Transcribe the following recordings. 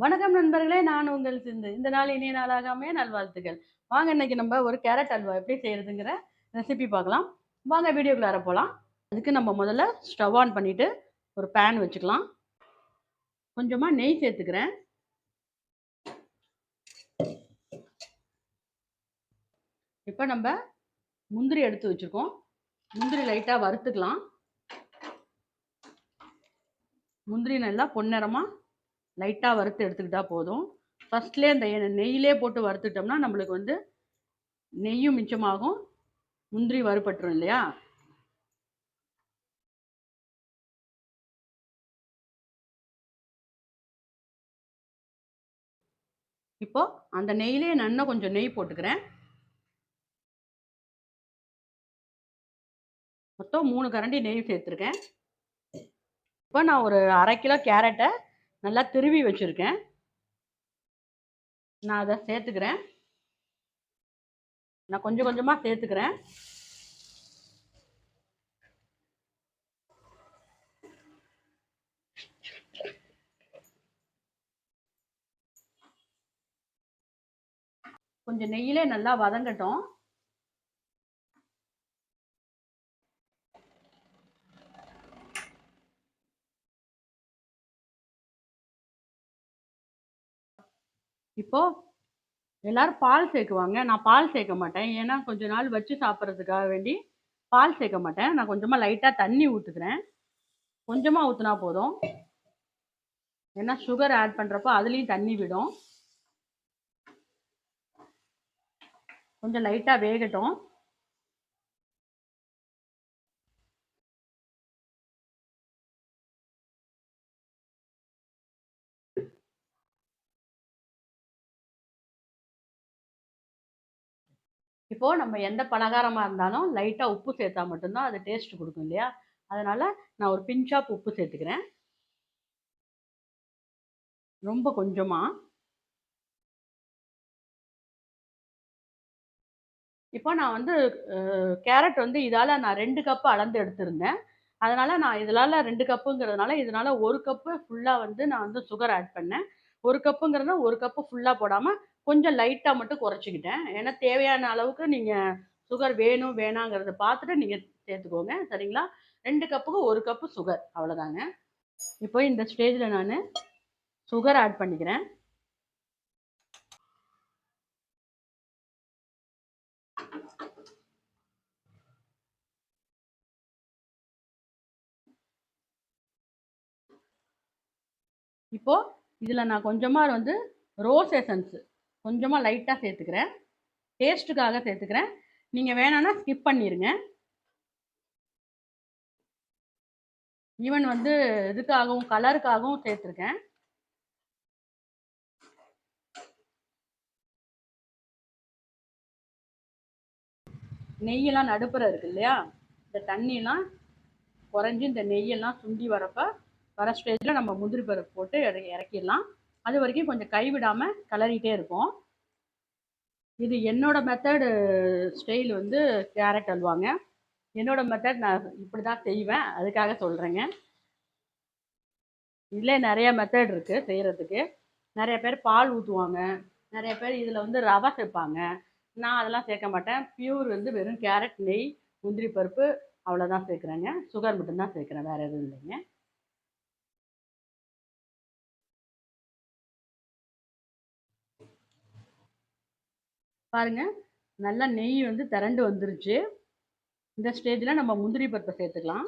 வணக்கம் நண்பர்களே, நான் உங்கள் சிந்து. இந்த நாள் இனிய நாளாக அமைய நல்வாழ்த்துக்கள். வாங்க இன்னைக்கு நம்ம ஒரு கேரட் அல்வா எப்படி செய்யறதுங்கிற ரெசிபி பார்க்கலாம். வாங்க வீடியோக்குள்ளார போலாம். அதுக்கு நம்ம முதல்ல ஸ்டவ் ஆன் பண்ணிட்டு ஒரு பேன் வச்சுக்கலாம். கொஞ்சமா நெய் சேர்த்துக்கிறேன். இப்போ நம்ம முந்திரி எடுத்து வச்சிருக்கோம். முந்திரி லைட்டா வறுத்துக்கலாம். முந்திரி நல்லா பொன்னிறமா லைட்டா வறுத்து எடுத்துக்கிட்டா போதும். ஃபர்ஸ்ட்லேயே இந்த நெய்யிலே போட்டு வறுத்துட்டோம்னா நம்மளுக்கு வந்து நெய்யும் மிச்சமாகும், முந்திரி வறுபட்டுரும் இல்லையா? இப்போ அந்த நெய்யிலே நான் கொஞ்சம் நெய் போட்டுக்கிறேன். மொத்தம் 3 கரண்டி நெய் சேர்த்துருக்கேன். இப்போ நான் ஒரு 1/2 கிலோ கேரட்டை நல்லா திருவி வச்சுருக்கேன். நான் அதை சேர்த்துக்கிறேன். நான் கொஞ்சம் கொஞ்சமாக சேர்த்துக்கிறேன். கொஞ்சம் நெய்யிலே நல்லா வதங்கட்டும். இப்போ எல்லாரும் பால் சேர்க்குவாங்க. நான் பால் சேர்க்க மாட்டேன். ஏன்னா கொஞ்ச நாள் வச்சு சாப்பிட்றதுக்காக வேண்டி பால் சேர்க்க மாட்டேன். நான் கொஞ்சமாக லைட்டாக தண்ணி ஊற்றுக்கிறேன். கொஞ்சமாக ஊற்றினா போதும். ஏன்னா சுகர் ஆட் பண்ணுறப்போ அதுலேயும் தண்ணி விடும். கொஞ்சம் லைட்டாக வேகட்டும். இப்போ நம்ம எந்த பலகாரமாக இருந்தாலும் லைட்டாக உப்பு சேர்த்தா மட்டும்தான் அது டேஸ்ட் கொடுக்கும் இல்லையா? அதனால் நான் ஒரு பிஞ்ச் ஆஃப் உப்பு சேர்த்துக்கிறேன். ரொம்ப கொஞ்சமாக. இப்போ நான் வந்து கேரட் வந்து இதால் நான் 2 கப்பு அளந்து எடுத்திருந்தேன். அதனால் நான் இதனால் 2 கப்புங்கிறதுனால இதனால் 1 கப்பு ஃபுல்லாக வந்து நான் வந்து சுகர் ஆட் பண்ணேன். 1 கப்புங்கிறத 1 கப்பு ஃபுல்லாக போடாமல் கொஞ்சம் லைட்டாக மட்டும் குறைச்சிக்கிட்டேன். ஏன்னா தேவையான அளவுக்கு நீங்கள் சுகர் வேணும் வேணாங்கிறத பார்த்துட்டு நீங்கள் சேர்த்துக்கோங்க. சரிங்களா? 2 கப்புக்கு 1 கப்பு சுகர் அவ்வளோதாங்க. இப்போ இந்த ஸ்டேஜில் நான் சுகர் ஆட் பண்ணிக்கிறேன். இப்போ இதில் நான் கொஞ்சமாக வந்து ரோஸ் எசன்ஸ் கொஞ்சமாக லைட்டாக சேர்த்துக்கிறேன். டேஸ்ட்டுக்காக சேர்த்துக்கிறேன். நீங்கள் வேணான்னா ஸ்கிப் பண்ணிடுங்க. ஈவன் வந்து இதுக்காகவும் கலருக்காகவும் சேர்த்துருக்கேன். நெய்யெல்லாம் நடுப்புற இருக்கு இல்லையா? இந்த தண்ணியெல்லாம் குறைஞ்சி இந்த நெய்யெல்லாம் சுண்டி வர ஸ்டேஜில் நம்ம முந்திரி பருப்பு போட்டு இறக்கிடலாம். அது வரைக்கும் கொஞ்சம் கைவிடாமல் கிளறிட்டே இருப்போம். இது என்னோட மெத்தடு ஸ்டைல் வந்து கேரட் அல்வாங்க. என்னோட மெத்தட் நான் இப்படி தான் செய்வேன். அதுக்காக சொல்கிறேங்க. இதில் நிறைய மெத்தட் இருக்குது செய்கிறதுக்கு. நிறைய பேர் பால் ஊற்றுவாங்க. நிறைய பேர் இதில் வந்து ரவை சேர்ப்பாங்க. நான் அதெல்லாம் சேர்க்க மாட்டேன். பியூர் வந்து வெறும் கேரட், நெய், முந்திரி பருப்பு அவ்வளோதான் சேர்க்குறேங்க. சுகர் மட்டும்தான் சேர்க்குறேன், வேறு எதுவும் இல்லைங்க. பாருங்கள், நல்லா நெய் வந்து திரண்டு வந்துருச்சு. இந்த ஸ்டேஜில் நம்ம முந்திரி பருப்பை சேர்த்துக்கலாம்.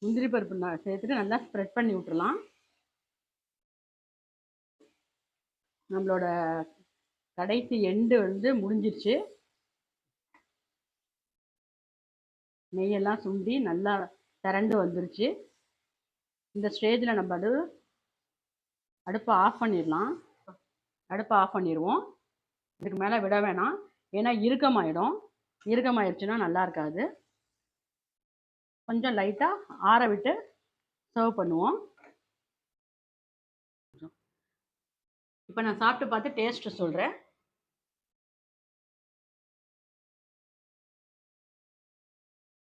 முந்திரி பருப்பு சேர்த்துட்டு நல்லா ஸ்ப்ரெட் பண்ணி விட்டுறலாம். நம்மளோட கடைசி எண்டு வந்து முடிஞ்சிருச்சு. நெய்யெல்லாம் சுண்டி நல்லா திரண்டு வந்துருச்சு. இந்த ஸ்டேஜில் நம்ம அடுப்பை ஆஃப் பண்ணிடலாம். அடுப்பை ஆஃப் பண்ணிடுவோம். இதுக்கு மேலே விட வேணாம். ஏன்னா இறுக்கமாயிடுச்சுன்னா நல்லா இருக்காது. கொஞ்சம் லைட்டாக ஆற விட்டு சர்வ் பண்ணுவோம். இப்போ நான் சாப்பிட்டு பார்த்து டேஸ்ட்டு சொல்கிறேன்.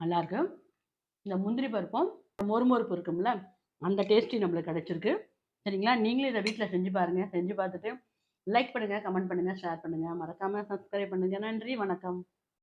நல்லாயிருக்கு. இந்த முந்திரி பருப்பும் மொறுமொறுப்பு இருக்கும்ல, அந்த டேஸ்டி நம்மளுக்கு கிடைச்சிருக்கு. சரிங்களா? நீங்களும் இத வீட்ல செஞ்சு பாருங்க. செஞ்சு பார்த்துட்டு லைக் பண்ணுங்க, கமெண்ட் பண்ணுங்க, ஷேர் பண்ணுங்க. மறக்காம சப்ஸ்கிரைப் பண்ணுங்க. நன்றி, வணக்கம்.